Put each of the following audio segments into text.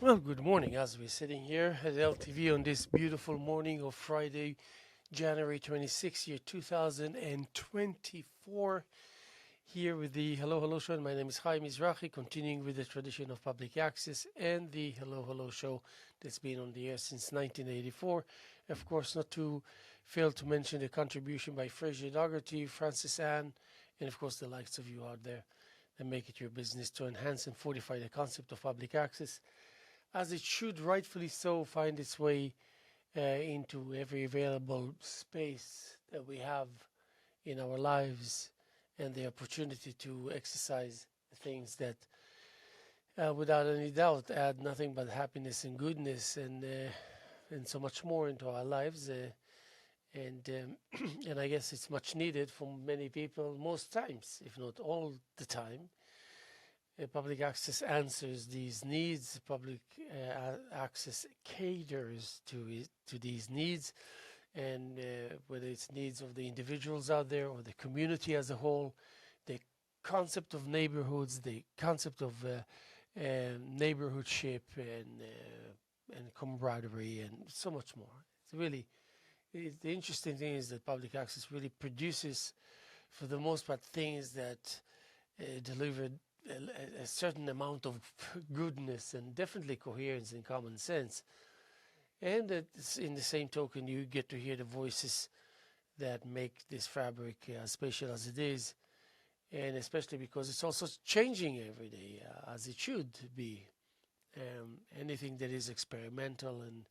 Well, good morning as we're sitting here at LTV on this beautiful morning of Friday, January 26th, year 2024. Here with the Hello Hello Show. My name is Haim Mizrahi, continuing with the tradition of public access and the Hello Hello Show that's been on the air since 1984. Of course, not to fail to mention the contribution by Fraser Dougherty, Francis Ann, and of course the likes of you out there that make it your business to enhance and fortify the concept of public access as it should rightfully so find its way into every available space that we have in our lives and the opportunity to exercise the things that, without any doubt, add nothing but happiness and goodness and so much more into our lives. And I guess it's much needed for many people most times, if not all the time. Public access answers these needs. Public access caters to these needs, and whether it's needs of the individuals out there or the community as a whole, the concept of neighborhoods, the concept of neighborhoodship and camaraderie, and so much more. It's really the interesting thing is that public access really produces, for the most part, things that deliver a certain amount of goodness and definitely coherence and common sense. And in the same token, you get to hear the voices that make this fabric as special as it is, and especially because it's also changing every day, as it should be. Anything that is experimental and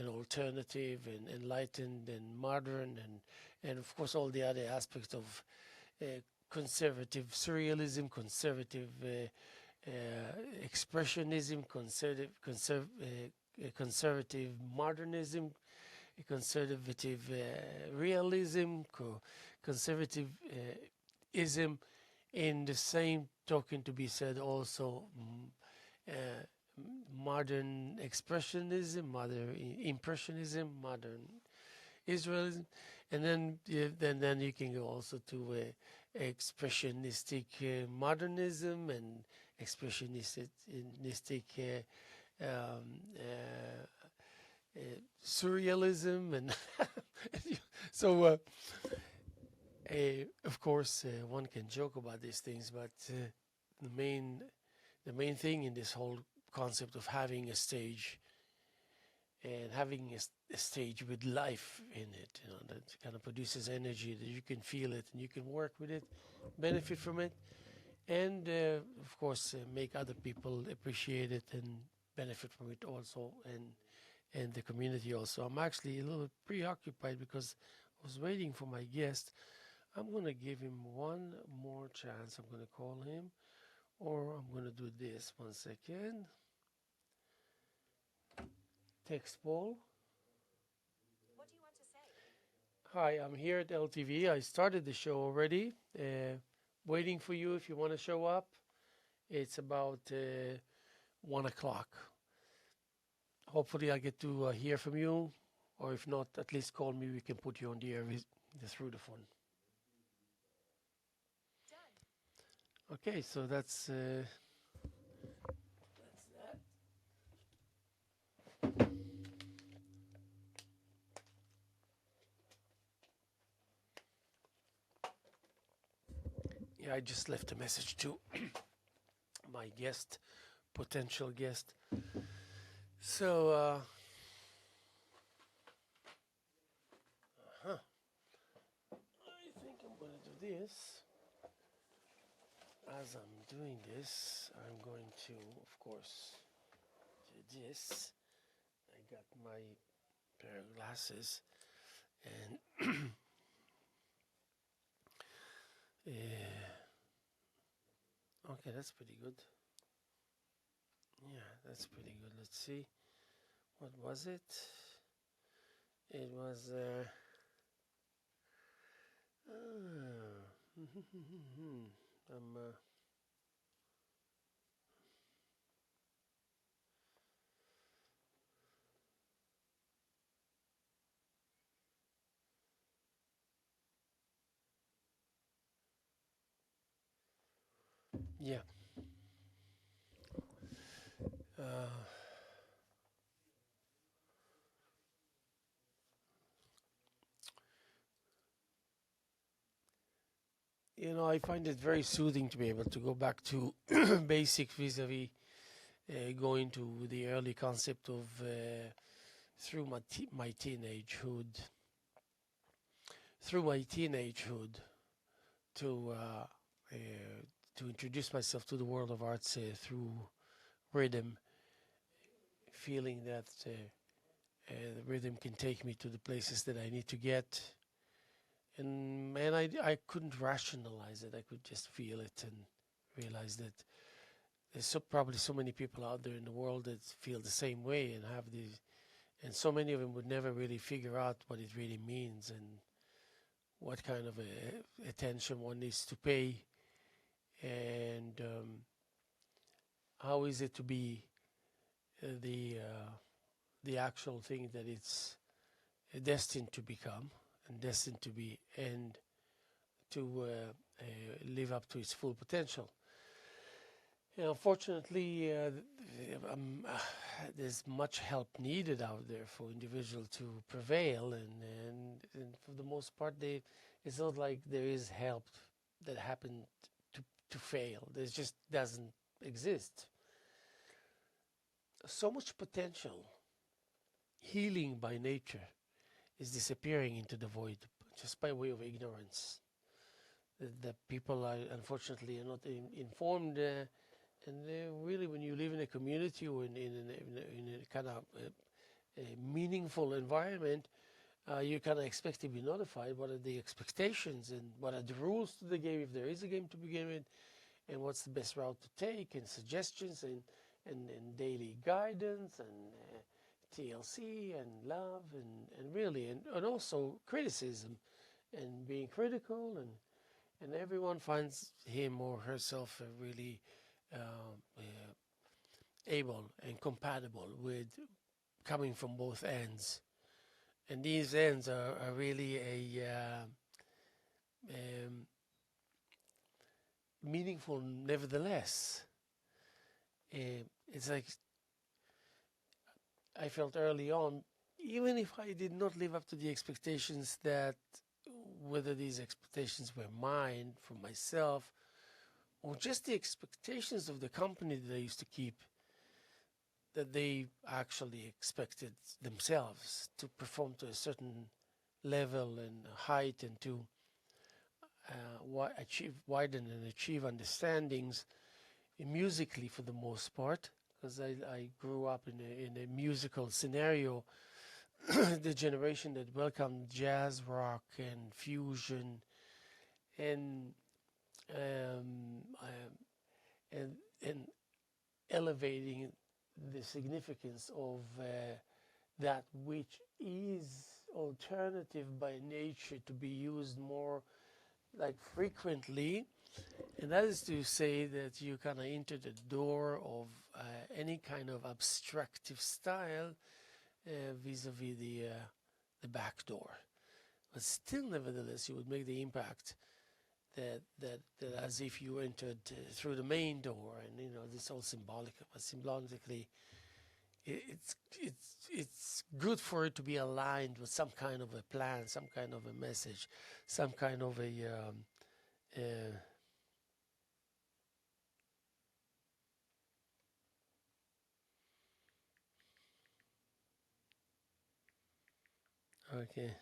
alternative and enlightened and modern and of course all the other aspects of uh, conservative surrealism, conservative expressionism, conservative modernism, conservative realism, conservative ism, in the same token to be said also modern expressionism, modern impressionism, modern Israelism, and then you can go also to expressionistic modernism and expressionistic um, surrealism, and so of course one can joke about these things, but the main the main thing in this whole concept of having a stage and having a stage with life in it, that kind of produces energy that you can feel it and you can work with it, benefit from it, and of course make other people appreciate it and benefit from it also, and the community also. I'm actually a little preoccupied because I was waiting for my guest. I'm going to give him one more chance. I'm going to call him, or I'm going to do this. 1 second. Text Paul. Hi, I'm here at LTV. I started the show already. Waiting for you if you want to show up. It's about 1 o'clock. Hopefully, I get to hear from you, or if not, at least call me. We can put you on the air through the phone. Okay, so that's that. Yeah, I just left a message to my guest, potential guest. So, I think I'm going to do this. As I'm doing this, I'm going to, of course, do this. I got my pair of glasses, and okay, that's pretty good. Yeah, that's pretty good. Let's see. What was it? It was I'm yeah. I find it very soothing to be able to go back to basic vis-a-vis going to the early concept of through my teenagehood, to introduce myself to the world of arts through rhythm, feeling that the rhythm can take me to the places that I need to get. And I couldn't rationalize it. I could just feel it and realize that there's probably so many people out there in the world that feel the same way and have these, and so many of them would never really figure out what it really means and what kind of attention one needs to pay, and how is it to be the actual thing that it's destined to become and destined to be, and to live up to its full potential. Unfortunately, there's much help needed out there for individuals to prevail, and for the most part, it's not like there is help that happened to fail. There just doesn't exist. So much potential, healing by nature, is disappearing into the void just by way of ignorance. The people are unfortunately not informed. And really, when you live in a community or in a kind of a meaningful environment, you kind of expect to be notified. What are the expectations and what are the rules to the game, if there is a game to begin with, and what's the best route to take, and suggestions and daily guidance and TLC and love and really and also criticism and being critical, and everyone finds him or herself really able and compatible with coming from both ends, and these ends are really a meaningful nevertheless. It's like I felt early on, even if I did not live up to the expectations, that whether these expectations were mine from myself or just the expectations of the company that I used to keep, that they actually expected themselves to perform to a certain level and height, and to widen and achieve understandings musically for the most part, because I grew up in a musical scenario, the generation that welcomed jazz, rock, and fusion, and elevating the significance of that which is alternative by nature to be used more like frequently, and that is to say that you kind of enter the door of any kind of abstractive style vis-a-vis the back door, but still nevertheless you would make the impact that as if you entered through the main door, and this all symbolic, but symbolically it's good for it to be aligned with some kind of a plan, some kind of a message, some kind of a okay.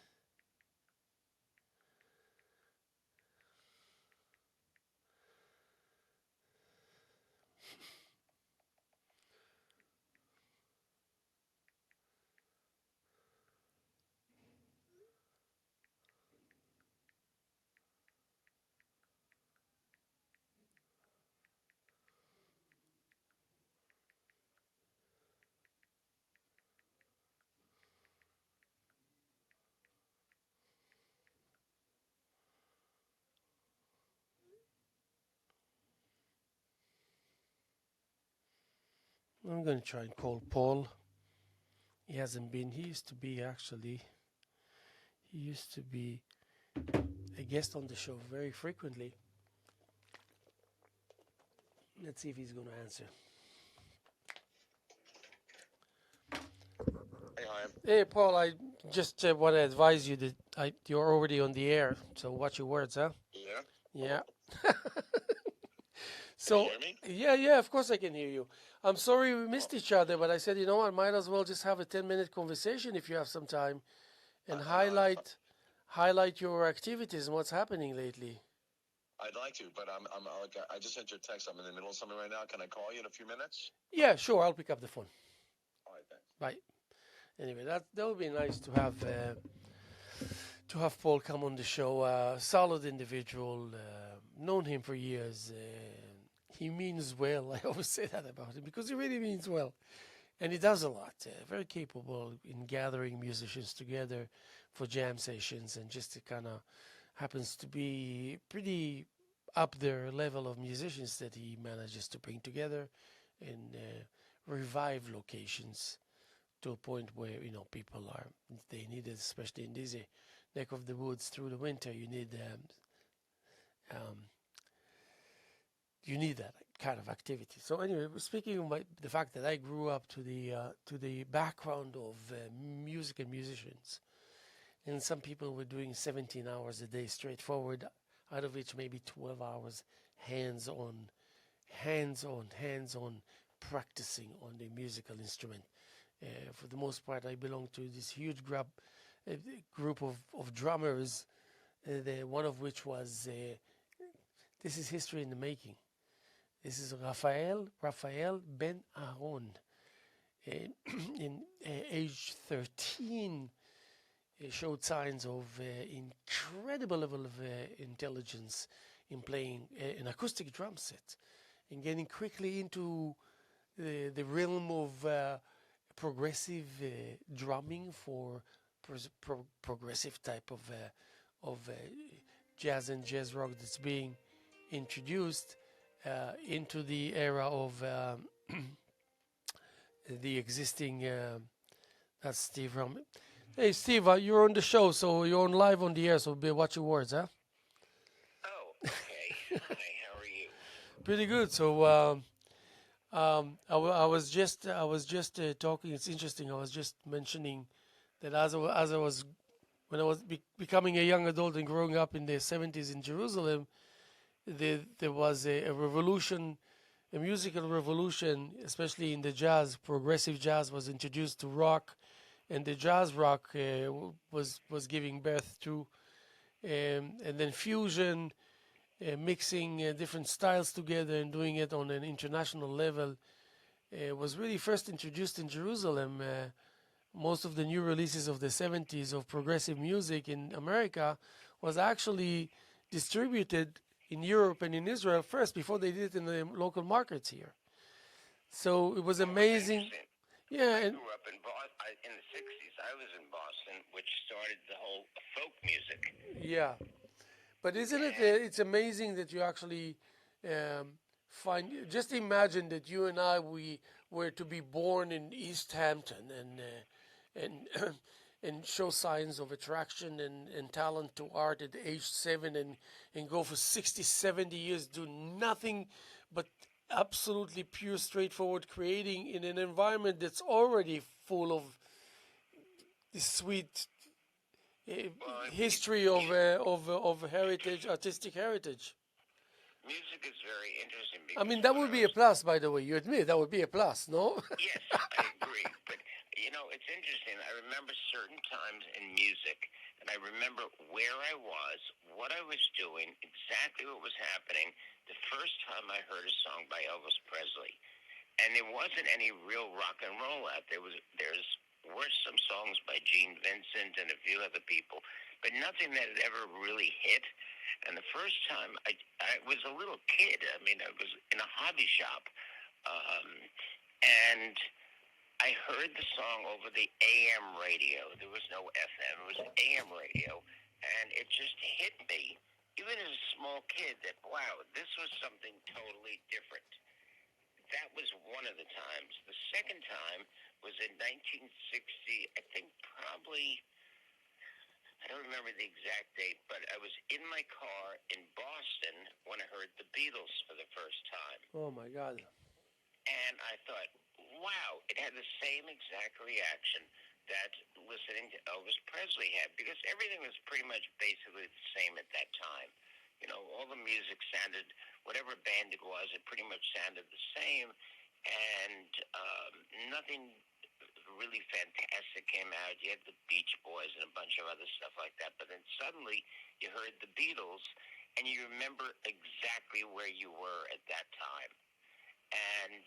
I'm going to try and call Paul. He hasn't been. He used to be a guest on the show very frequently. Let's see if he's going to answer. Hey, Haim. Hey, Paul, I just want to advise you that you're already on the air, so watch your words, huh? Yeah? Yeah. Can you So, hear me? yeah, yeah, of course I can hear you. I'm sorry we missed each other, but I said, you know, I might as well just have a 10-minute conversation if you have some time and No, highlight your activities and what's happening lately. I'd like to, but I'm like I just sent you a text. I'm in the middle of something right now. Can I call you in a few minutes? Yeah, sure, I'll pick up the phone. All right, thanks. Bye. Anyway, that would be nice to have Paul come on the show. Solid individual, known him for years. He means well. I always say that about him because he really means well. And he does a lot. Very capable in gathering musicians together for jam sessions, and just kind of happens to be pretty up there level of musicians that he manages to bring together and revive locations to a point where people are they need it, especially in this neck of the woods through the winter. Um, you need that kind of activity. So anyway, speaking of the fact that I grew up to the background of music and musicians, and some people were doing 17 hours a day straightforward, out of which maybe 12 hours hands-on, hands-on practicing on the musical instrument. For the most part, I belong to this huge group of drummers, one of which was this is history in the making. This is Raphael Ben Aaron. In age 13, showed signs of incredible level of intelligence in playing an acoustic drum set and getting quickly into the realm of progressive drumming for progressive type of jazz and jazz rock that's being introduced into the era of the existing. That's Steve Rum. Hey, Steve, you're on the show, so you're on live on the air, so watch your words, huh? Oh, okay. Hi, how are you? Pretty good. So, I was just talking. It's interesting. I was just mentioning that as I was when I was becoming a young adult and growing up in the 70s in Jerusalem, there was a revolution, a musical revolution, especially in the jazz. Progressive jazz was introduced to rock, and the jazz rock was giving birth to, and then fusion, mixing different styles together and doing it on an international level was really first introduced in Jerusalem. Most of the new releases of the 70s of progressive music in America was actually distributed in Europe and in Israel first before they did it in the local markets here. So it was Oh, it's amazing. interesting. Yeah, I and grew up in Boston. In the 60s, I was in Boston, which started the whole folk music. yeah. But isn't it? And, It's amazing that you actually find. Just imagine that you and I we were to be born in East Hampton and and show signs of attraction and talent to art at age 7 and go for 60, 70 years, do nothing but absolutely pure, straightforward creating in an environment that's already full of this sweet well, history of heritage, artistic heritage. music is very interesting I because mean, that when would I be was a plus, by the way. You admit that would be a plus, no? Yes, I agree. But, it's interesting. I remember certain times in music, and I remember where I was, what I was doing, exactly what was happening the first time I heard a song by Elvis Presley. And there wasn't any real rock and roll out there. Were some songs by Gene Vincent and a few other people, but nothing that had ever really hit. And the first time I was a little kid. I mean, I was in a hobby shop, um, and I heard the song over the AM radio. There was no FM. It was AM radio, and it just hit me, even as a small kid, that wow, this was something totally different. That was one of the times. The second time was in 1960. I think probably, I don't remember the exact date, but I was in my car in Boston when I heard the Beatles for the first time. Oh my God. And I thought, wow, it had the same exact reaction that listening to Elvis Presley had, because everything was pretty much basically the same at that time. You know, all the music sounded, whatever band it was, it pretty much sounded the same, and nothing really fantastic came out. You had the Beach Boys and a bunch of other stuff like that, but then suddenly you heard the Beatles, and you remember exactly where you were at that time. And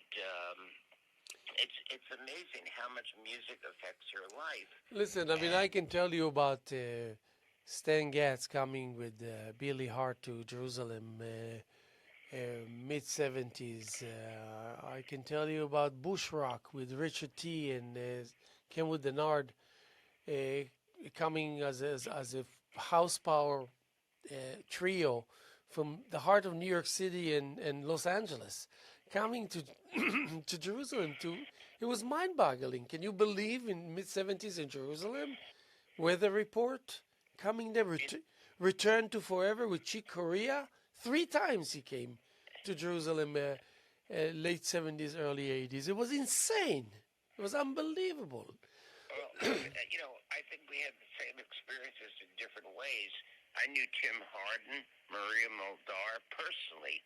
it's amazing how much music affects your life. Listen, I mean, I And can tell you about Stan Getz coming with Billy Hart to Jerusalem, mid 70s. I can tell you about Bush Rock with Richard T. and Kenwood Denard uh, coming as a house power trio from the heart of New York City and Los Angeles, coming to to Jerusalem. It was mind-boggling. Can you believe in mid 70s in Jerusalem? Weather report coming there. it, Return to Forever with Chick Corea. 3 times he came to Jerusalem, late 70s, early 80s. It was insane. It was unbelievable. well, I think we had the same experiences in different ways. I knew Tim Harden, Maria Muldaur personally,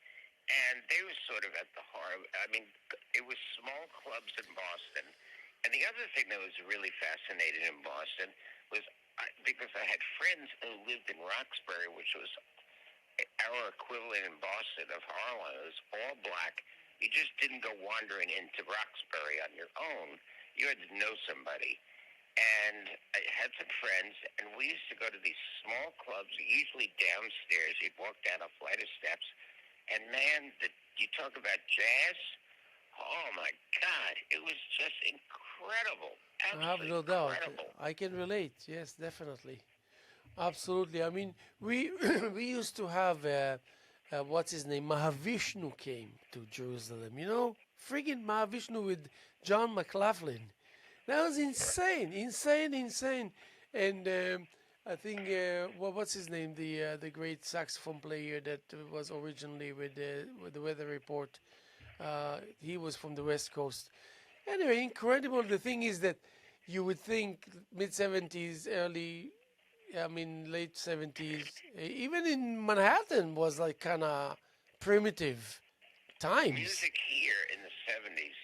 and they were sort of at the heart. I mean, it was small clubs in Boston. And the other thing that was really fascinating in Boston was because I had friends who lived in Roxbury, which was our equivalent in Boston of Harlem. It was all black. You just didn't go wandering into Roxbury on your own. You had to know somebody. And I had some friends, and we used to go to these small clubs, usually downstairs. You'd walk down a flight of steps, and man, you talk about jazz. Oh my God, it was just incredible, I have absolutely no doubt. incredible. I can relate. Yes, definitely. Absolutely. I mean, we we used to have what's his name? Mahavishnu came to Jerusalem. You know, friggin' Mahavishnu with John McLaughlin. That was insane, insane, insane. And I think what's his name? The great saxophone player that was originally with the Weather Report. He was from the West Coast. Anyway, incredible. The thing is that you would think mid 70s, I mean, late 70s, even in Manhattan was like kind of primitive times. Music here in the 70s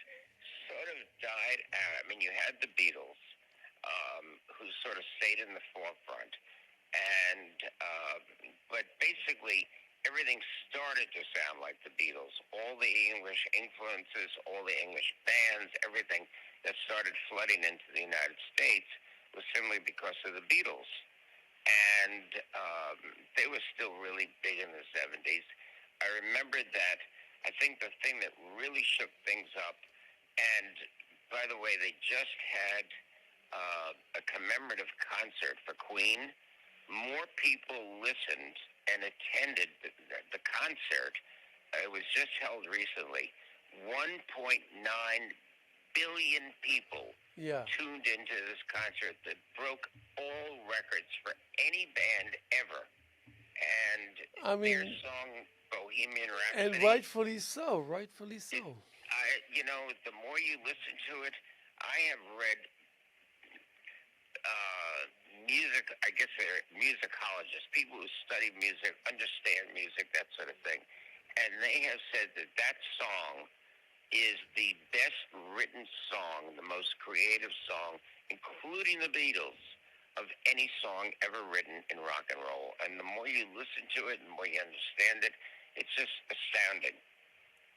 sort of died out. I mean, you had the Beatles, who sort of stayed in the forefront, and but basically everything started to sound like the Beatles. All the English influences, all the English bands, everything that started flooding into the United States was simply because of the Beatles. And they were still really big in the 70s. I remembered that. I think the thing that really shook things up, and by the way, they just had a commemorative concert for Queen. More people listened and attended the concert. It was just held recently. 1.9 billion people Yeah. tuned into this concert that broke all records for any band ever. And I their mean, song Bohemian and Rhapsody, rightfully so, rightfully so. the more you listen to it, I have read music, I guess they're musicologists, people who study music, understand music, that sort of thing. And they have said that that song is the best written song, the most creative song, including the Beatles, of any song ever written in rock and roll. And the more you listen to it, the more you understand it, it's just astounding.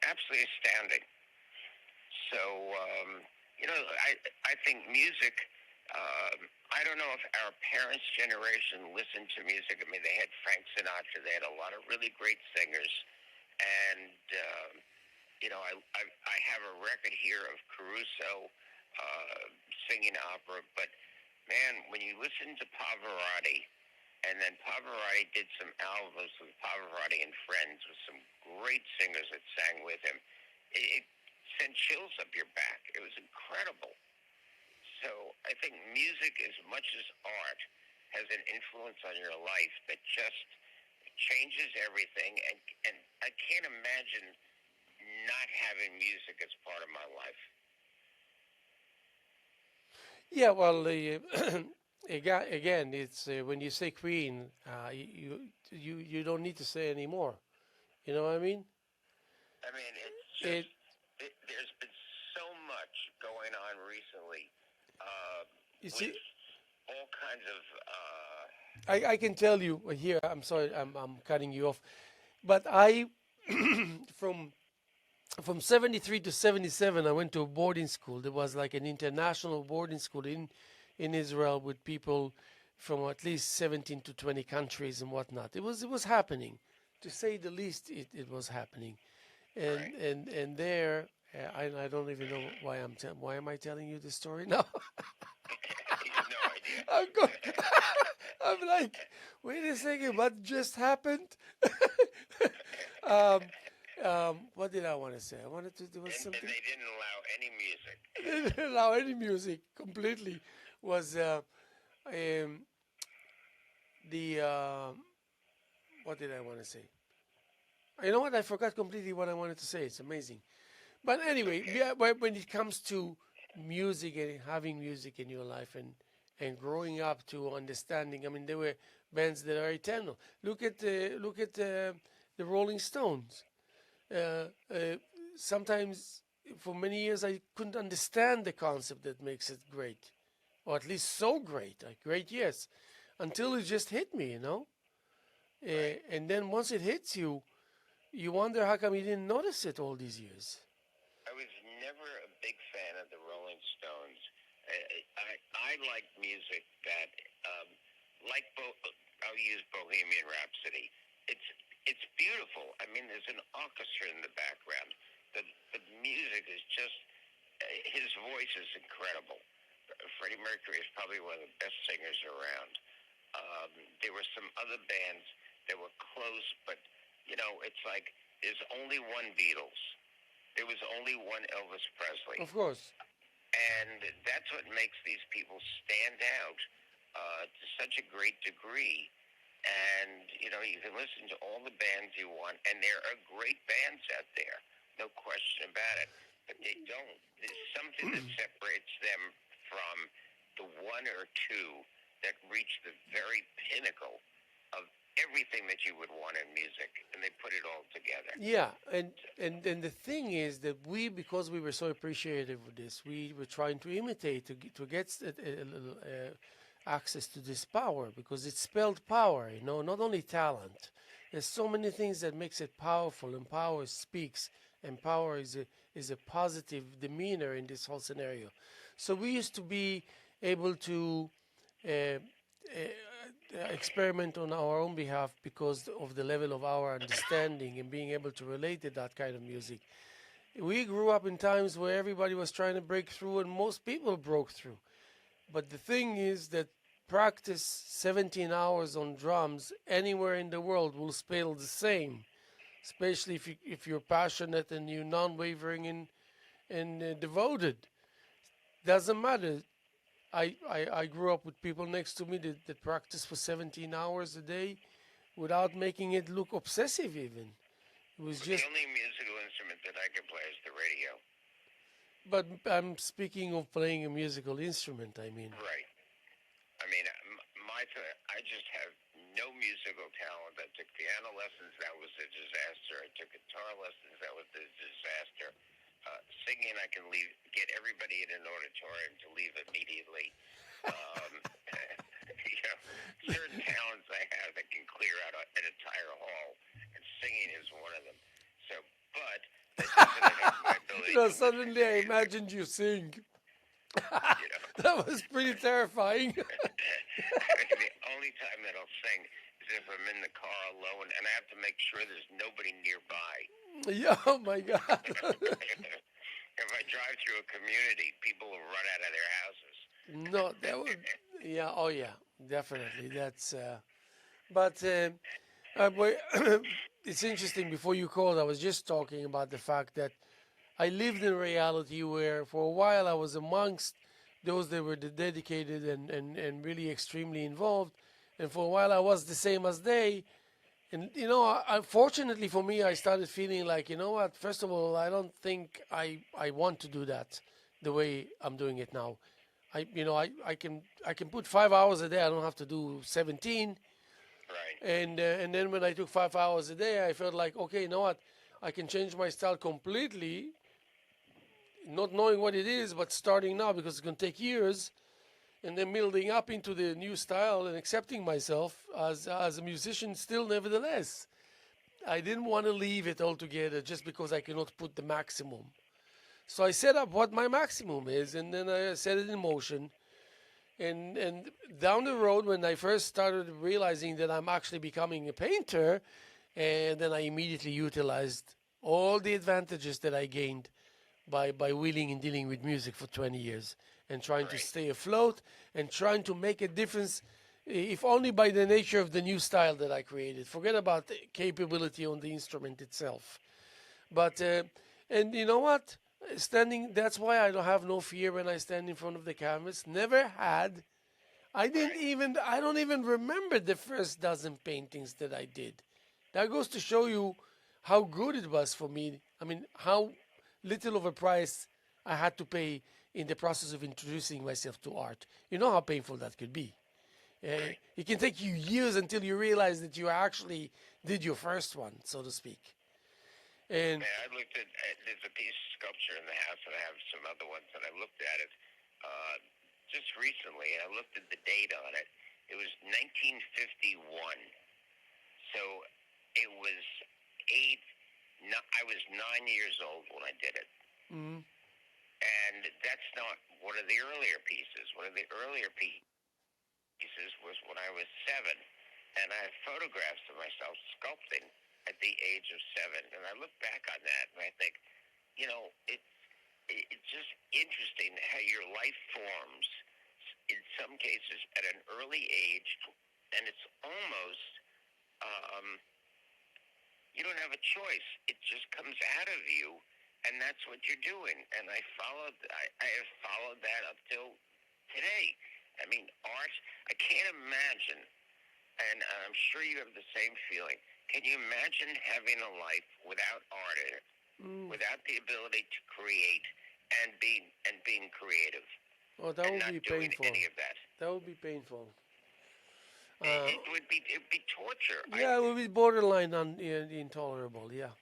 Absolutely astounding. So, I think music, I don't know if our parents' generation listened to music. I mean, they had Frank Sinatra, they had a lot of really great singers. And, I have a record here of Caruso singing opera, but man, when you listen to Pavarotti, and then Pavarotti did some albums with Pavarotti and Friends with some great singers that sang with him, it sent chills up your back. It was incredible. So I think music, as much as art, has an influence on your life that just changes everything. And I can't imagine not having music as part of my life. Yeah, well, Again, it's when you say Queen, you don't need to say anymore. You know what I mean? I mean, it's It just there's been so much going on recently you with see, all kinds of. I can tell you here. I'm sorry, I'm cutting you off, but I from from 73 to 77 I went to a boarding school. There was like an international boarding school in Israel with people from at least 17 to 20 countries and whatnot. It was happening, to say the least. It was happening, Right. and there I don't even know why am I telling you this story now. You have no idea. I'm going, I'm like, wait a second, what just happened? um, what did I want to say? I wanted to, there was And something. they didn't allow any music. They didn't allow any music completely. Was um, the what did I want to say? You know what? I forgot completely what I wanted to say. It's amazing. But anyway, Okay. yeah, when it comes to music and having music in your life and growing up to understanding, I mean, there were bands that are eternal. Look at the Rolling Stones. Uh, uh, Sometimes for many years I couldn't understand the concept that makes it great, or at least so great. Like great, yes, until it just hit me, you know. Right. And then once it hits you, you wonder how come you didn't notice it all these years. I was never a big fan of the Rolling Stones. I like music that, um, I'll use Bohemian Rhapsody. It's it's beautiful. I mean, there's an orchestra in the background. The music is just his voice is incredible. Freddie Mercury is probably one of the best singers around. There were some other bands that were close, but it's like there's only one Beatles. There was only one Elvis Presley. Of course. And that's what makes these people stand out to such a great degree. And, you can listen to all the bands you want, and there are great bands out there, no question about it. But they don't. There's something that separates them from the one or two that reach the very pinnacle of everything that you would want in music, and they put it all together. Yeah, and the thing is that because we were so appreciative of this, we were trying to imitate to get a little access to this power, because it's spelled power, not only talent. There's so many things that makes it powerful, and power speaks, and power is a positive demeanor in this whole scenario. So we used to be able to uh, experiment on our own behalf because of the level of our understanding and being able to relate to that kind of music. We grew up in times where everybody was trying to break through, and most people broke through. But the thing is that practice 17 hours on drums anywhere in the world will spell the same, especially if you're passionate and you're non-wavering and devoted. Doesn't matter. I grew up with people next to me that practice for 17 hours a day without making it look obsessive even. It was The just, only musical instrument that I can play is the radio. but I'm speaking of playing a musical instrument, I mean. Right. I mean, I just have no musical talent. I took piano lessons, that was a disaster. I took guitar lessons, that was a disaster. Singing, I can get everybody in an auditorium to leave immediately. Um, certain talents I have that can clear out an entire hall, and singing is one of them. So, but that doesn't affect my ability to listen Suddenly to I music. imagined you sing. You know. That was pretty terrifying. The only time that I'll sing is if I'm in the car alone and I have to make sure there's nobody nearby. Yeah, oh my God. If I drive through a community, people will run out of their houses. No, that would, yeah, oh yeah, definitely. But it's interesting. Before you called, I was just talking about the fact that I lived in a reality where for a while I was amongst those that were dedicated and really extremely involved. And for a while I was the same as they. And, fortunately for me, I started feeling like, you know what, first of all, I don't think I want to do that the way I'm doing it now. I can put 5 hours a day. I don't have to do 17. Right. And then when I took 5 hours a day, I felt like, okay, you know what? I can change my style completely, not knowing what it is, but starting now because it's going to take years, and then building up into the new style and accepting myself as a musician still, nevertheless. I didn't want to leave it altogether just because I cannot put the maximum. So I set up what my maximum is, and then I set it in motion. And down the road, when I first started realizing that I'm actually becoming a painter, and then I immediately utilized all the advantages that I gained by wheeling and dealing with music for 20 years and trying to Right. stay afloat and trying to make a difference, if only by the nature of the new style that I created. Forget about the capability on the instrument itself. But and you know what? That's why I don't have no fear when I stand in front of the canvas. Never had. I don't even remember the first dozen paintings that I did. That goes to show you how good it was for me. I mean, how little of a price I had to pay in the process of introducing myself to art. You know how painful that could be. It can take you years until you realize that you actually did your first one, so to speak. And Yeah, I looked at there's a piece of sculpture in the house, and I have some other ones, and I looked at it just recently, and I looked at the date on it. It was 1951, so it was eight. No, I was 9 years old when I did it, mm, and that's not one of the earlier pieces. One of the earlier pieces was when I was 7, and I have photographs of myself sculpting at the age of 7, and I look back on that and I think, it's just interesting how your life forms in some cases at an early age, and it's almost you don't have a choice. It just comes out of you, and that's what you're doing. And I have followed that up till today. I mean, art. I can't imagine, and I'm sure you have the same feeling. Can you imagine having a life without art in it, without the ability to create and being creative, oh, that and would not be doing painful. any of that? That would be painful. It would be torture. Yeah, it would be borderline intolerable. Yeah.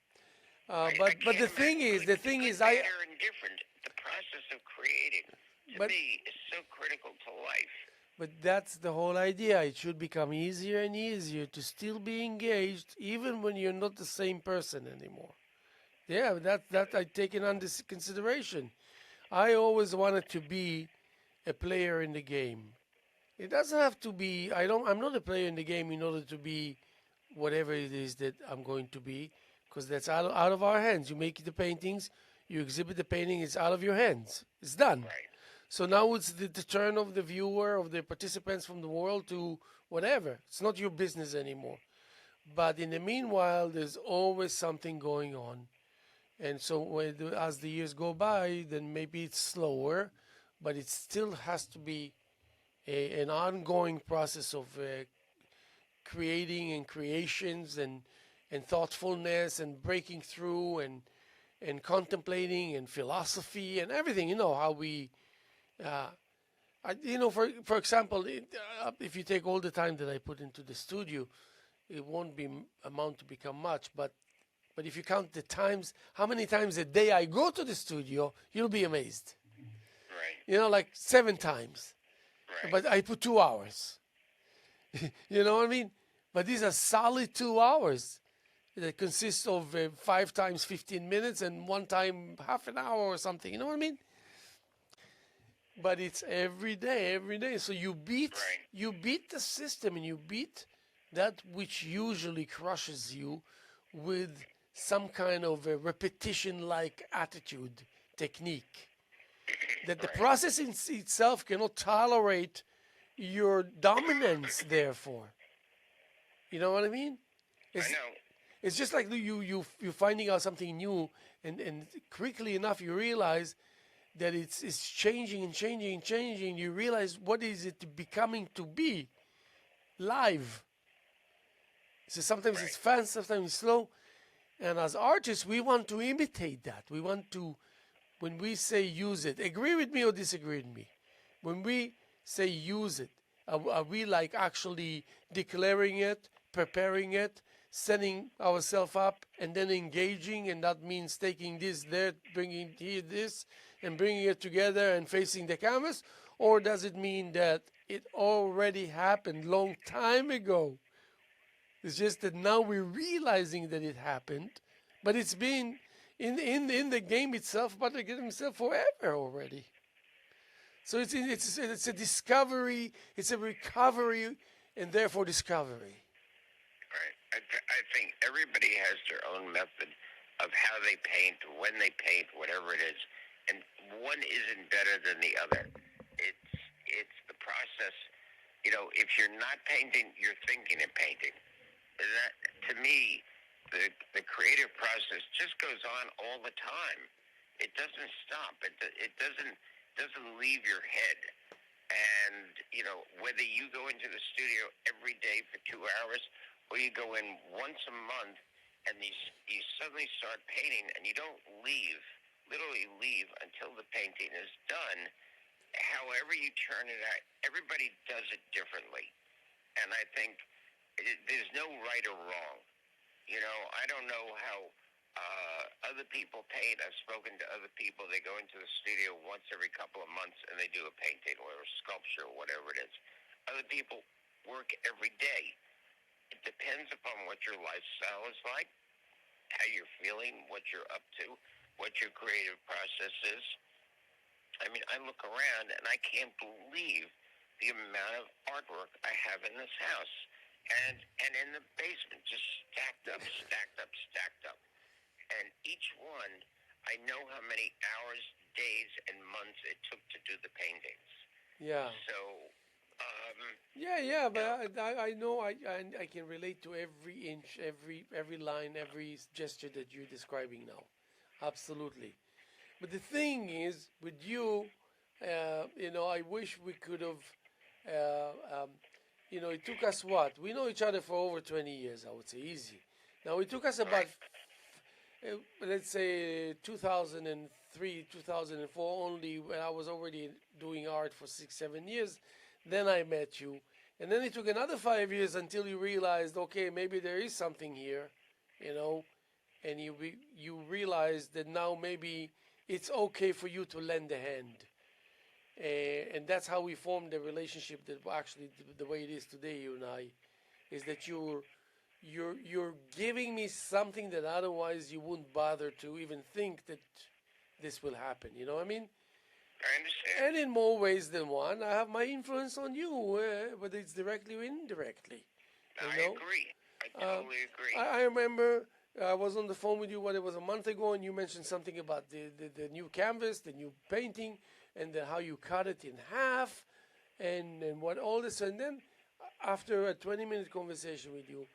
But can't the thing imagine. is, the thing Good, is, bad, or indifferent. The process of creating, to but me, is so critical to life. but that's the whole idea. It should become easier and easier to still be engaged, even when you're not the same person anymore. Yeah, that I take it under consideration. I always wanted to be a player in the game. It doesn't have to be. I'm not a player in the game in order to be whatever it is that I'm going to be, because that's out of our hands. You make the paintings, you exhibit the painting. It's out of your hands. It's done. Right. So now it's the turn of the viewer, of the participants from the world to whatever. It's not your business anymore. But in the meanwhile, there's always something going on. And so as the years go by, then maybe it's slower, but it still has to be an ongoing process of creating and creations and thoughtfulness and breaking through and contemplating and philosophy and everything. You know how we, for example, if you take all the time that I put into the studio, it won't be amount to become much, but if you count the times, how many times a day I go to the studio, you'll be amazed. Right. Like 7 times. Right. But I put 2 hours. You know what I mean? But these are solid 2 hours that consist of 5 times 15 minutes and 1 time half an hour or something. You know what I mean? But it's every day, every day. So you beat the system, and you beat that which usually crushes you with some kind of a repetition-like attitude, technique. That the process in itself cannot tolerate your dominance, therefore. You know what I mean? I know. It's just like you're finding out something new, and quickly enough you realize that it's changing and changing and changing. You realize what is it becoming to be live. So sometimes it's fast, sometimes it's slow. And as artists, we want to imitate that. We want to, when we say use it, agree with me or disagree with me. When we say use it, are we like actually declaring it, preparing it, setting ourselves up, and then engaging? And that means taking this there, bringing here this, and bringing it together and facing the canvas? Or does it mean that it already happened long time ago? It's just that now we're realizing that it happened, but it's been in the game itself, but the game itself forever already. So it's a discovery, it's a recovery, and therefore discovery. Right. I think everybody has their own method of how they paint, when they paint, whatever it is, and one isn't better than the other. It's the process. You know, if you're not painting, you're thinking of painting. And that, to me, the creative process just goes on all the time. It doesn't stop. It doesn't leave your head. And, you know, whether you go into the studio every day for 2 hours or you go in once a month and you suddenly start painting and you don't literally leave until the painting is done, however you turn it out, everybody does it differently. And I think there's no right or wrong. You know, I don't know how other people paint. I've spoken to other people. They go into the studio once every couple of months and they do a painting or a sculpture or whatever it is. Other people work every day. It depends upon what your lifestyle is like, how you're feeling, what you're up to, what your creative process is. I mean, I look around and I can't believe the amount of artwork I have in this house. And in the basement, just stacked up. And each one, I know how many hours, days, and months it took to do the paintings. Yeah. So, yeah, but I know I can relate to every inch, every line, every gesture that you're describing now. Absolutely. But the thing is, with you, you know, I wish we could have, you know, it took us what? We know each other for over 20 years, I would say, easy. Now, it took us about, let's say, 2003, 2004, only when I was already doing art for 6, 7 years. Then I met you. And then it took another 5 years until you realized, okay, maybe there is something here, you know, and you realized that now maybe it's okay for you to lend a hand. And that's how we formed the relationship that actually the way it is today, you and I, is that you're giving me something that otherwise you wouldn't bother to even think that this will happen. You know what I mean? I understand. And in more ways than one, I have my influence on you, whether it's directly or indirectly. I know? agree. I totally agree. I remember I was on the phone with you, it was a month ago, and you mentioned something about the new canvas, the new painting, and how you cut it in half, and what all this. And then after a 20-minute conversation with you,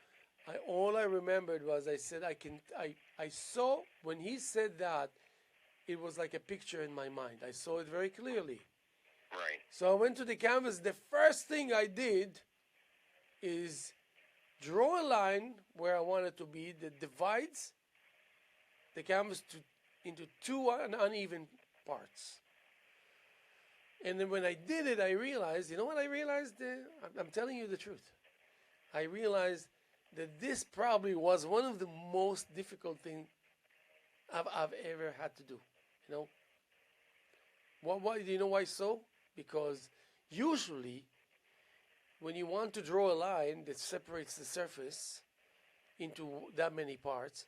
all I remembered was I said I saw when he said that, it was like a picture in my mind. I saw it very clearly. Right. So I went to the canvas. The first thing I did is draw a line where I want it to be that divides the canvas into two uneven parts. And then when I did it, I realized, you know what I realized? I'm telling you the truth. I realized that this probably was one of the most difficult things I've ever had to do. You know? Why? Do you know why so? Because usually, when you want to draw a line that separates the surface into that many parts,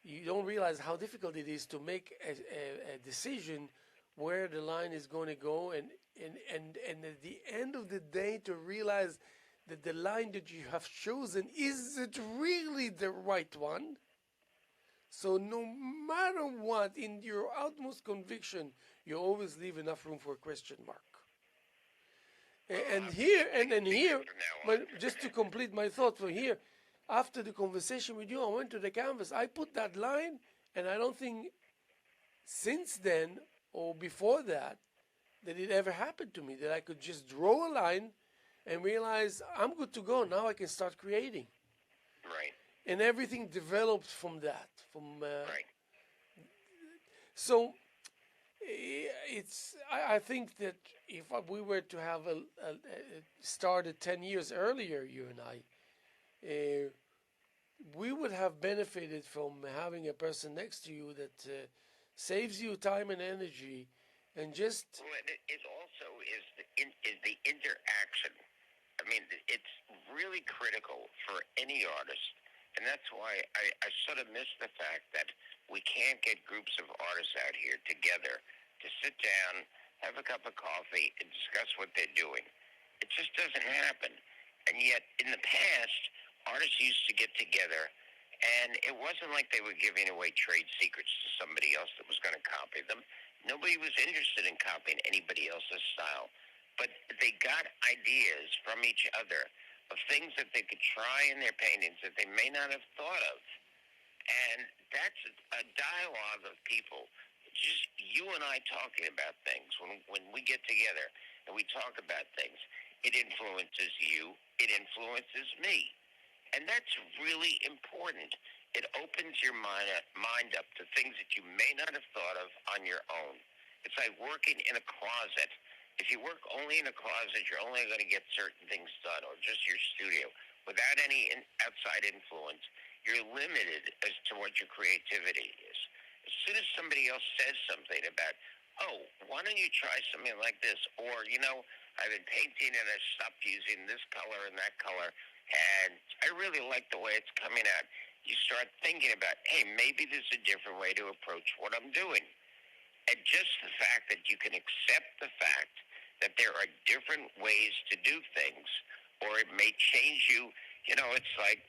you don't realize how difficult it is to make a decision where the line is going to go, and at the end of the day to realize that the line that you have chosen, is it really the right one? So no matter what, in your utmost conviction, you always leave enough room for a question mark. And here, but just to complete my thought from here, after the conversation with you, I went to the canvas, I put that line, and I don't think since then or before that it ever happened to me that I could just draw a line and realize I'm good to go. Now I can start creating. Right. And everything developed from that. Right. So I think that if we were to have started 10 years earlier, you and I, we would have benefited from having a person next to you that saves you time and energy, and just Well, it also is the interaction. I mean, it's really critical for any artist, and that's why I sort of miss the fact that we can't get groups of artists out here together to sit down, have a cup of coffee, and discuss what they're doing. It just doesn't happen. And yet, in the past, artists used to get together, and it wasn't like they were giving away trade secrets to somebody else that was going to copy them. Nobody was interested in copying anybody else's style. But they got ideas from each other of things that they could try in their paintings that they may not have thought of. And that's a dialogue of people, just you and I talking about things. When we get together and we talk about things, it influences you, it influences me. And that's really important. It opens your mind up to things that you may not have thought of on your own. It's like working in a closet. If you work only in a closet, you're only going to get certain things done, or just your studio, without any outside influence. You're limited as to what your creativity is. As soon as somebody else says something about, oh, why don't you try something like this? Or, I've been painting and I've stopped using this color and that color, and I really like the way it's coming out. You start thinking about, hey, maybe there's a different way to approach what I'm doing. And just the fact that you can accept the fact that there are different ways to do things, or it may change you. It's like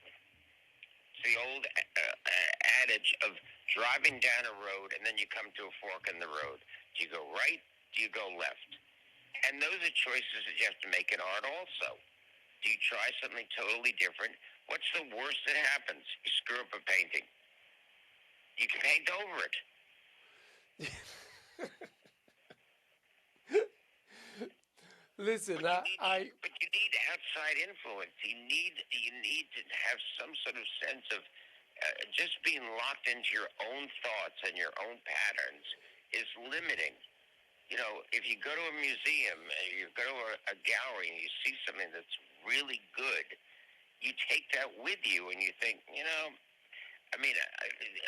the old adage of driving down a road and then you come to a fork in the road. Do you go right? Do you go left? And those are choices that you have to make in art also. Do you try something totally different? What's the worst that happens? You screw up a painting. You can paint over it. Listen, But you need outside influence. You need to have some sort of sense of just being locked into your own thoughts and your own patterns is limiting. If you go to a museum, you go to a gallery, and you see something that's really good, you take that with you, and you think,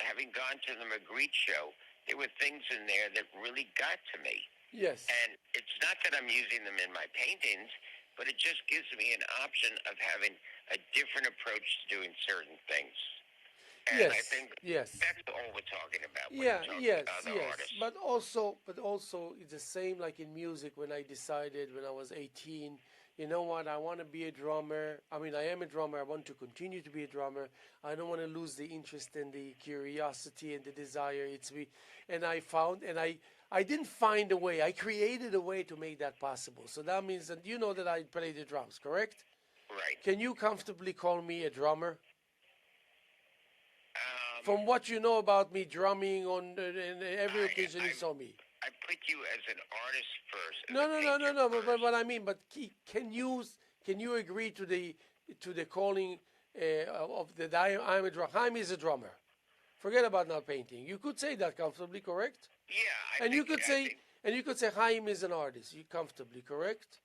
having gone to the Magritte show, there were things in there that really got to me. yes, And it's not that I'm using them in my paintings, but it just gives me an option of having a different approach to doing certain things. And yes, I think yes. that's all we're talking about when Yeah, we're talking yes, about the yes. artists. But also, it's the same like in music. When I decided when I was 18, you know what? I want to be a drummer. I mean, I am a drummer. I want to continue to be a drummer. I don't want to lose the interest and the curiosity and the desire. And I didn't find a way. I created a way to make that possible. So that means that you know that I play the drums, correct? Right. Can you comfortably call me a drummer? Um, From what you know about me drumming on every occasion you saw me. I put you as an artist first. No. But what I mean, but can you agree to the calling of that I'm a drummer? Haim is a drummer. Forget about not painting. You could say that comfortably, correct? Yeah. And you could say Haim is an artist. You comfortably, correct?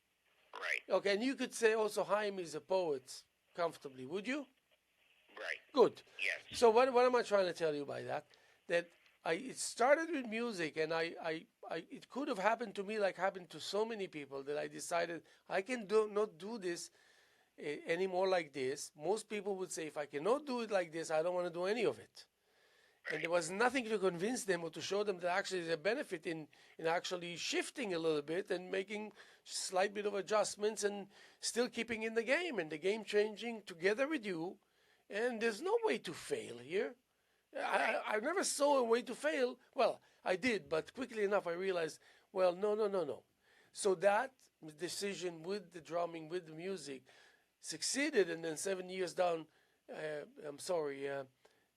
Right. Okay, and you could say also Haim is a poet comfortably, would you? Right. Good. Yes. So what am I trying to tell you by that? That it started with music, and it could have happened to me like happened to so many people that I decided I can not do this anymore like this. Most people would say if I cannot do it like this, I don't want to do any of it. And there was nothing to convince them or to show them that actually there's a benefit in actually shifting a little bit and making slight bit of adjustments and still keeping in the game and the game changing together with you. And there's no way to fail here. I never saw a way to fail. Well, I did, but quickly enough I realized, well, no. So that decision with the drumming, with the music, succeeded, and then 7 years down,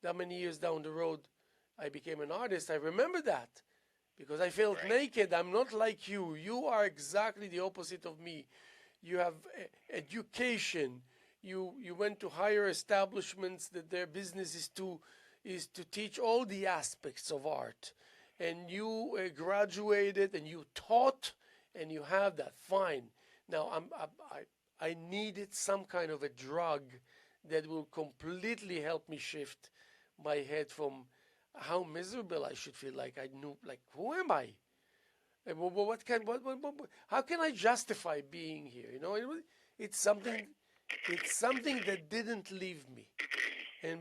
that many years down the road, I became an artist. I remember that because I felt naked. I'm not like you. You are exactly the opposite of me. You have education. You went to higher establishments that their business is to teach all the aspects of art, and you graduated and you taught and you have that, fine. Now I needed some kind of a drug that will completely help me shift my head from how miserable I should feel. Like I knew, like, who am I? And how can I justify being here? You know, it's something that didn't leave me,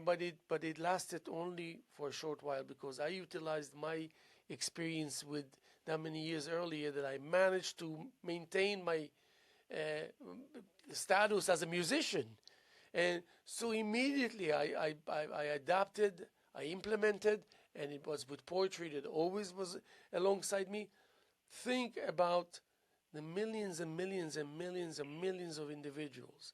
but it lasted only for a short while because I utilized my experience with that many years earlier that I managed to maintain my status as a musician. And so immediately I adapted, I implemented, and it was with poetry that always was alongside me. Think about the millions and millions and millions and millions of individuals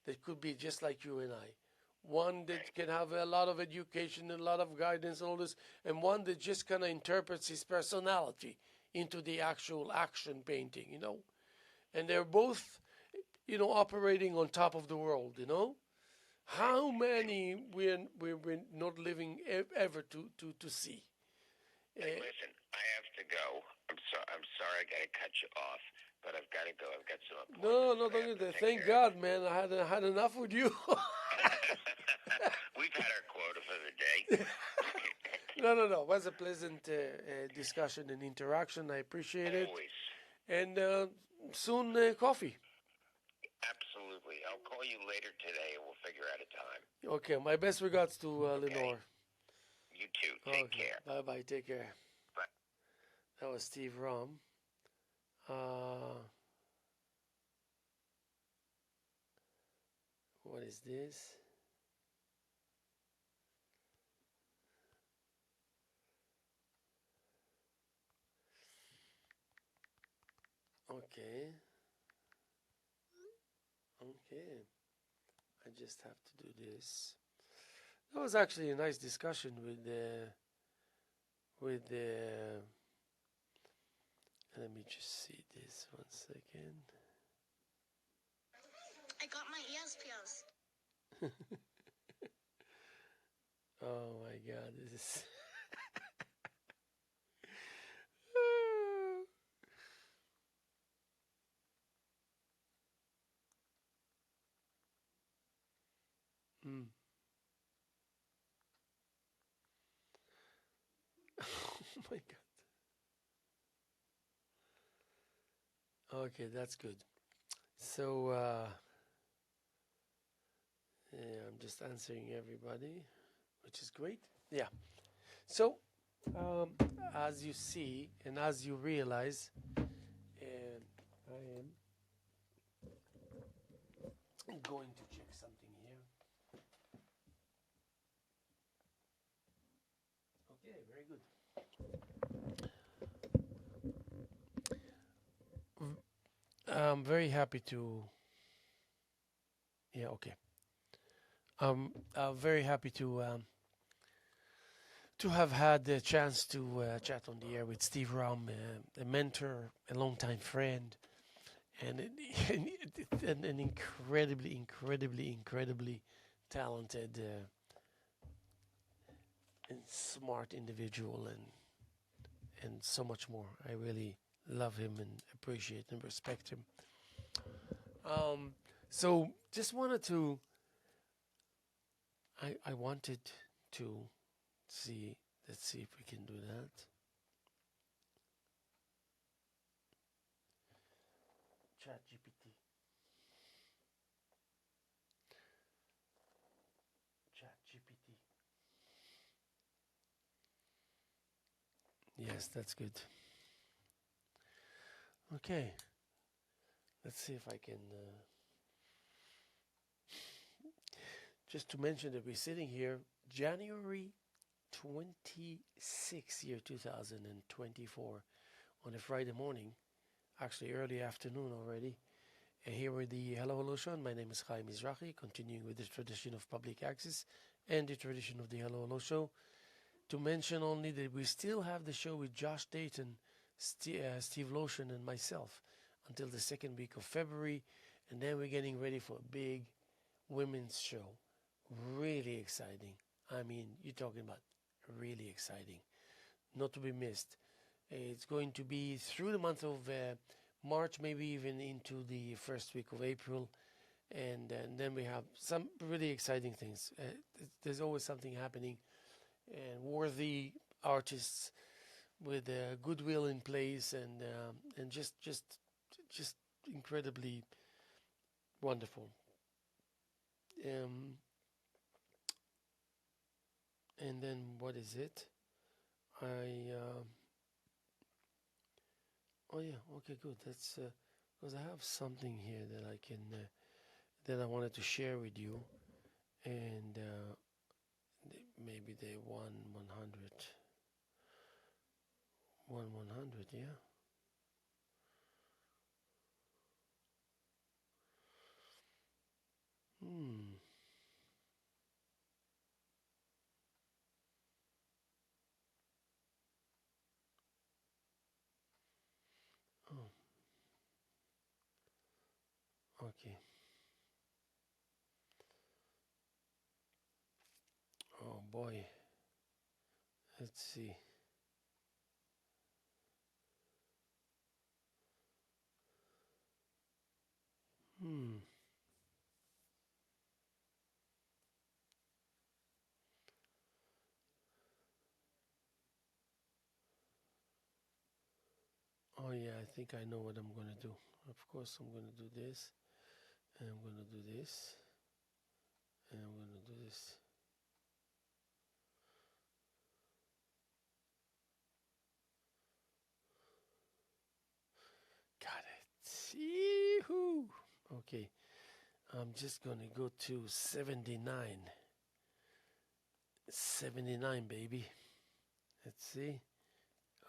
that could be just like you and I. One that can have a lot of education and a lot of guidance and all this, and one that just kind of interprets his personality into the actual action painting, you know. And they're both, you know, operating on top of the world, you know. How many we're not living ever to see? Hey, listen, I have to go. I'm sorry I got to cut you off, but I've got to go. I've got some No, appointments. don't do that. Thank God, man. I had enough with you. We've had our quota for the day. No. It was a pleasant discussion and interaction. I appreciate it. Always. And soon, coffee. Absolutely. I'll call you later today and we'll figure out a time. Okay, my best regards to Lenore. You too. Take care. Bye-bye. Take care. Bye. That was Steve Rom. What is this? Okay. I just have to do this. That was actually a nice discussion with let me just see this 1 second. I got my ears pierced. Oh my God, this is Oh my God. Okay, that's good. So, yeah, I'm just answering everybody, which is great. Yeah. So, as you see and as you realize, I am going to check something here. Okay, very good. I'm very happy to. Yeah, okay. I'm very happy to have had the chance to chat on the air with Steve Rom, a mentor, a longtime friend, and an incredibly talented and smart individual, and so much more. I really love him and appreciate and respect him. So just wanted to. I wanted to see. Let's see if we can do that. ChatGPT. Yes, that's good. Okay. Let's see if I can. Just to mention that we're sitting here January 26, year 2024, on a Friday morning, actually early afternoon already. Here with the Hello Show. My name is Haim Mizrahi, continuing with the tradition of public access and the tradition of the Hello Show. To mention only that we still have the show with Josh Dayton, Steve Lotion, and myself until the second week of February, and then we're getting ready for a big women's show. Really exciting. I mean, you're talking about really exciting. not to be missed. It's going to be through the month of March, maybe even into the first week of April. And then we have some really exciting things. There's always something happening, and worthy artists with goodwill in place, and just incredibly wonderful. And then what is it? Oh yeah, okay, good. That's because I have something here that I can that I wanted to share with you, and maybe they won 100, yeah. Hmm. Oh, okay. Oh boy. Let's see. Hmm. Oh yeah, I think I know what I'm gonna do. Of course, I'm gonna do this, and I'm gonna do this, and I'm gonna do this. Got it. Yee-hoo. Okay, I'm just gonna go to 79. 79, baby. Let's see.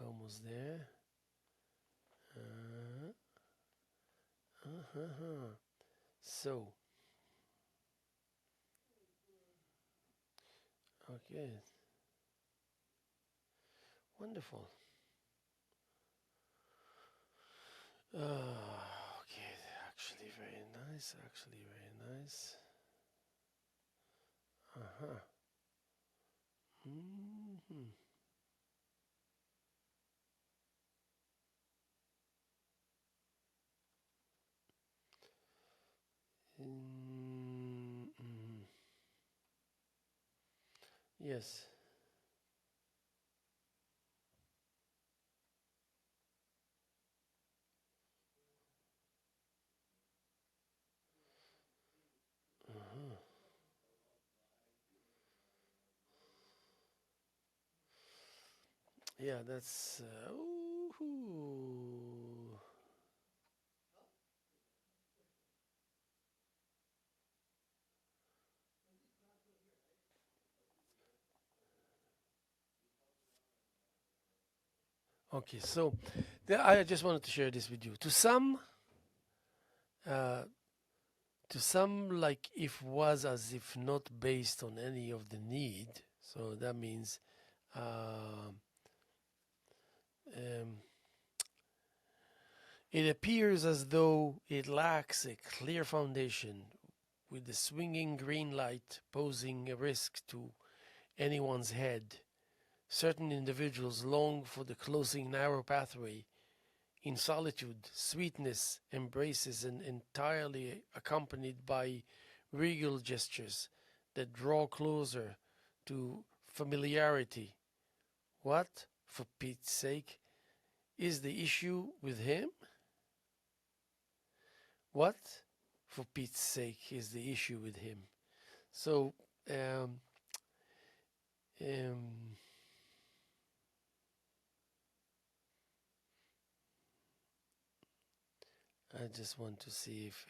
Almost there. So, okay. Wonderful. Okay, actually very nice. Actually very nice. Uh-huh. Mm-hmm. Mm-hmm. Yes. Uh-huh. Yeah, that's ooh. Okay, so I just wanted to share this with you. Uh, to some, like if was as if not based on any of the need. So that means um, um, it appears as though it lacks a clear foundation, with the swinging green light posing a risk to anyone's head. Certain individuals long for the closing narrow pathway. In solitude, sweetness embraces and entirely accompanied by regal gestures that draw closer to familiarity. What, for Pete's sake, is the issue with him? What, for Pete's sake, is the issue with him? So, um, um, I just want to see if.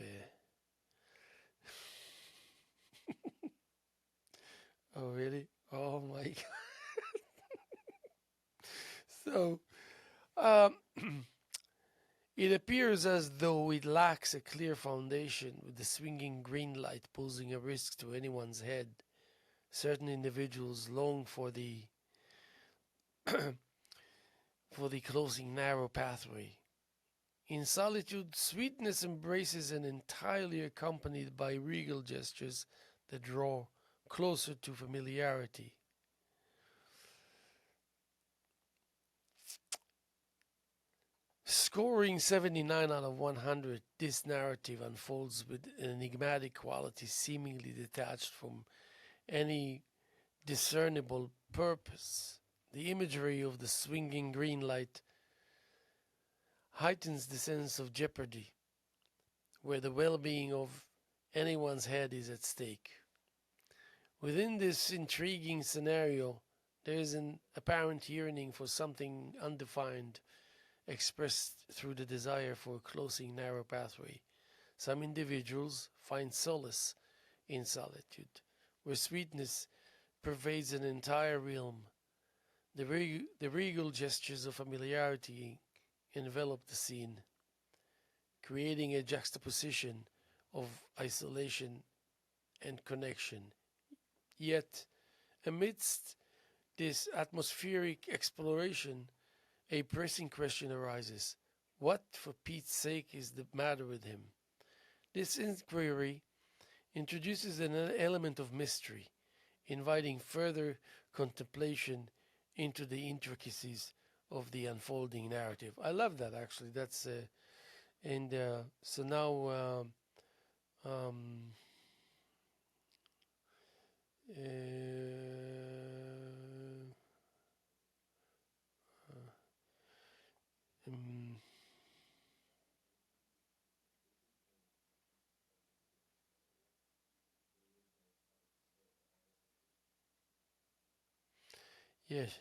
Oh, really? Oh my God. So, um, it appears as though it lacks a clear foundation, with the swinging green light posing a risk to anyone's head. Certain individuals long for the for the closing narrow pathway. In solitude, sweetness embraces and entirely accompanied by regal gestures that draw closer to familiarity. Scoring 79 out of 100, this narrative unfolds with an enigmatic quality seemingly detached from any discernible purpose. The imagery of the swinging green light heightens the sense of jeopardy, where the well-being of anyone's head is at stake. Within this intriguing scenario, there is an apparent yearning for something undefined, expressed through the desire for a closing narrow pathway. Some individuals find solace in solitude, where sweetness pervades an entire realm. The regal gestures of familiarity envelop the scene, creating a juxtaposition of isolation and connection. Yet, amidst this atmospheric exploration, a pressing question arises. What, for Pete's sake, is the matter with him? This inquiry introduces an element of mystery, inviting further contemplation into the intricacies of the unfolding narrative. I love that, actually. That's so now um, yes.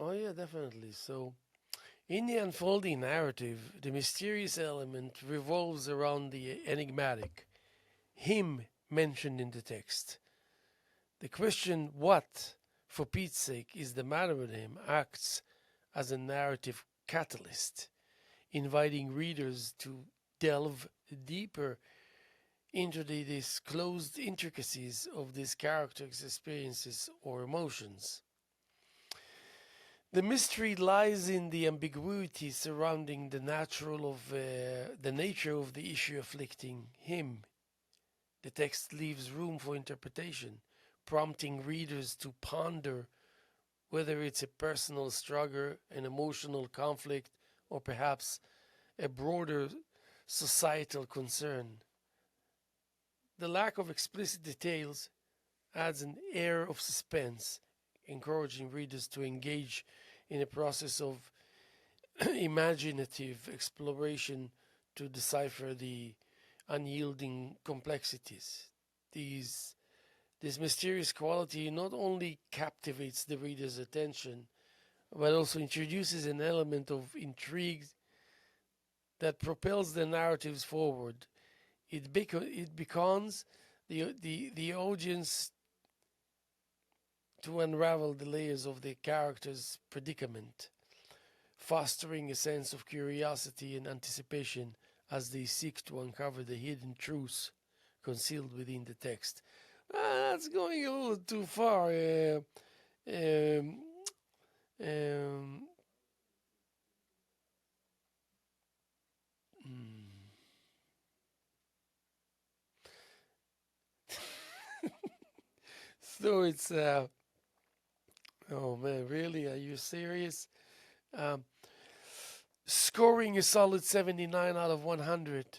Oh, yeah, definitely. So, in the unfolding narrative, the mysterious element revolves around the enigmatic, him mentioned in the text. The question, what, for Pete's sake, is the matter with him, acts as a narrative catalyst, inviting readers to delve deeper into the disclosed intricacies of this character's experiences or emotions. The mystery lies in the ambiguity surrounding the nature of the issue afflicting him. The text leaves room for interpretation, prompting readers to ponder whether it's a personal struggle, an emotional conflict, or perhaps a broader societal concern. The lack of explicit details adds an air of suspense, encouraging readers to engage in a process of imaginative exploration to decipher the unyielding complexities. This mysterious quality not only captivates the reader's attention, but also introduces an element of intrigue that propels the narratives forward. It becomes the audience to unravel the layers of the character's predicament, fostering a sense of curiosity and anticipation as they seek to uncover the hidden truths concealed within the text. That's going a little too far. Um, so it's oh man, really? Are you serious? Um, Scoring a solid 79 out of 100,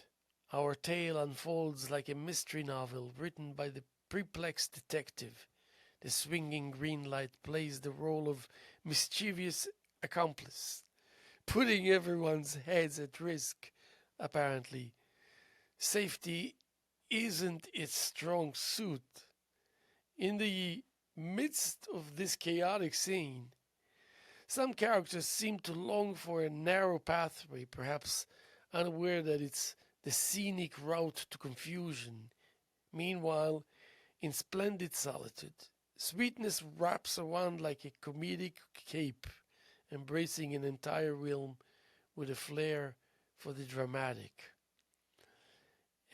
our tale unfolds like a mystery novel written by the perplexed detective. The swinging green light plays the role of mischievous accomplice, putting everyone's heads at risk, apparently. Safety isn't its strong suit. In the midst of this chaotic scene, some characters seem to long for a narrow pathway, perhaps unaware that it's the scenic route to confusion. Meanwhile, in splendid solitude, sweetness wraps around like a comedic cape, embracing an entire realm with a flair for the dramatic.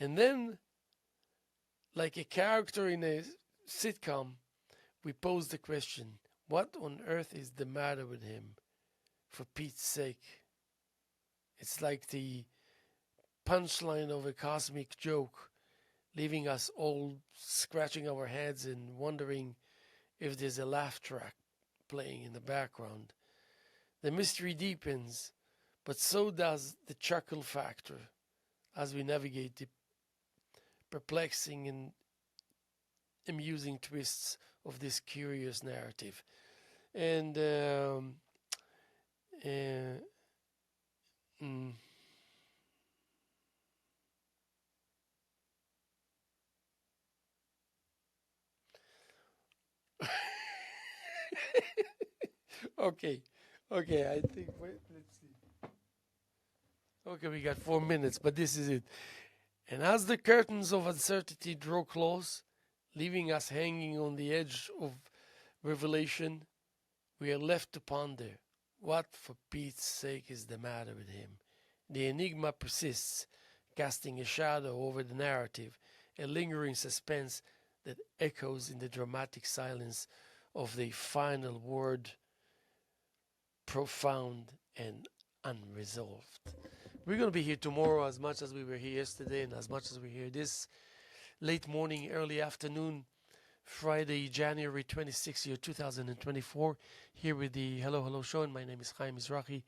And then, like a character in a sitcom, we pose the question, what on earth is the matter with him? For Pete's sake. It's like the punchline of a cosmic joke leaving us all scratching our heads and wondering if there's a laugh track playing in the background. The mystery deepens, but so does the chuckle factor as we navigate the perplexing and amusing twists of this curious narrative. And mm, okay, I think, wait, let's see. Okay, we got 4 minutes, but this is it. And as the curtains of uncertainty draw close, leaving us hanging on the edge of revelation, we are left to ponder what, for Pete's sake, is the matter with him. The enigma persists, casting a shadow over the narrative, a lingering suspense that echoes in the dramatic silence of the final word, profound and unresolved. We're going to be here tomorrow as much as we were here yesterday and as much as we're here this late morning, early afternoon, Friday, January 26th, year 2024, here with the Hello Hello Show. And my name is Haim Mizrahi,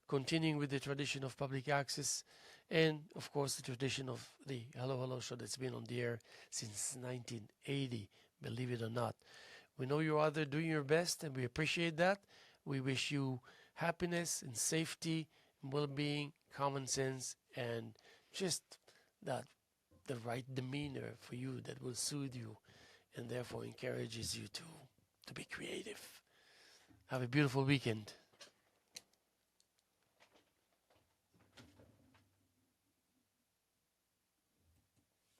continuing with the tradition of public access and, of course, the tradition of the Hello Hello Show that's been on the air since 1980, believe it or not. We know you're out there doing your best, and we appreciate that. We wish you happiness and safety and well-being, common sense, and just that the right demeanor for you that will soothe you and therefore encourages you to be creative. Have a beautiful weekend.